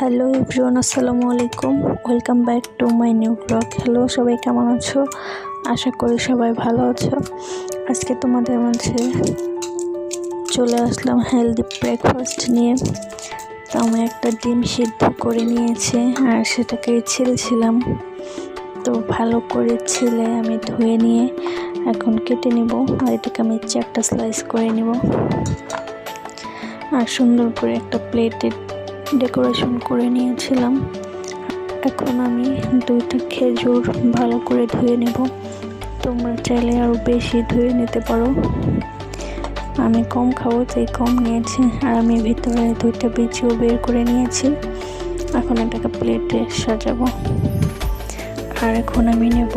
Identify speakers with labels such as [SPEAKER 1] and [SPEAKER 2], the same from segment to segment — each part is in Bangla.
[SPEAKER 1] হ্যালো এভরিওয়ান, আসসালামু আলাইকুম। Welcome back to my new blog. Hello সবাই, কেমন আছো? আশা করি সবাই ভালো আছো। আজকে তোমাদের মাঝে চলে আসলাম হেলদি ব্রেকফাস্ট নিয়ে। তো আমি একটা ডিম সিদ্ধ করে নিয়েছি আর সেটাকে ছিলছিলাম। তো ভালো করে ছিলে আমি ধুয়ে নিয়ে এখন কেটে নিব। আর এটাকে আমি চারটা স্লাইস করে নিব আর সুন্দর করে একটা প্লেটে ডেকোরেশন করে নিয়েছিলাম। এখন আমি 2টা খেজুর ভালো করে ধুয়ে নেব। তোমরা চাইলে আরও বেশি ধুয়ে নিতে পারো, আমি কম খাবো তাই কম নিয়েছি। আর আমি ভিতরে 2টা বীজও বের করে নিয়েছি। এখন এটাকে প্লেটে সাজাবো। আর এখন আমি নেব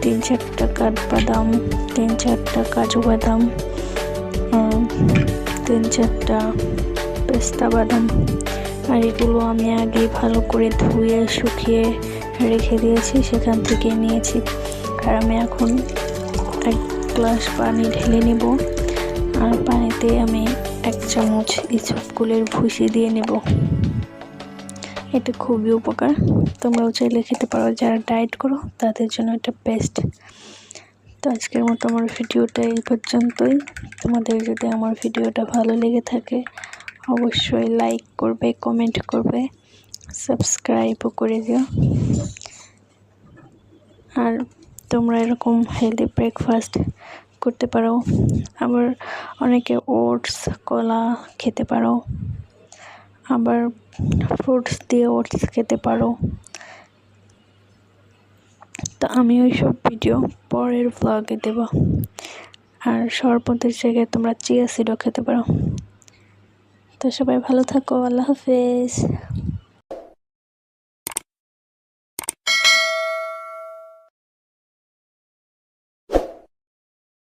[SPEAKER 1] 3-4টা কাঠবাদাম, 3-4টা কাজু বাদাম, 3-4টা পেস্তা বাদাম। আর এগুলো আমি আগে ভালো করে ধুয়ে শুকিয়ে রেখে দিয়েছি, সেখান থেকে নিয়েছি। আর আমি এখন 1 গ্লাস পানি ঢেলে নেব। আর পানিতে আমি 1 চামচ ইসবগুলের ভুসি দিয়ে নেব। এটা খুবই উপকার, তোমরাও চাইলে খেতে পারো। যারা ডায়েট করো তাদের জন্য এটা বেস্ট। তো আজকের মতো আমার ভিডিওটা এই পর্যন্তই। তোমাদের যদি আমার ভিডিওটা ভালো লেগে থাকে অবশ্যই লাইক করবে, কমেন্ট করবে, সাবস্ক্রাইবও করে দিও। আর তোমরা এরকম হেলদি ব্রেকফাস্ট করতে পারো। আবার অনেকে ওটস, কলা খেতে পারো, আবার ফ্রুটস দিয়ে ওটস খেতে পারো। তো আমি ওইসব ভিডিও পরের ব্লগে দেব। আর শরবতের জায়গায় তোমরা চিয়া সিডও খেতে পারো। তো সবাই ভালো থাকো, আল্লাহ হাফেজ।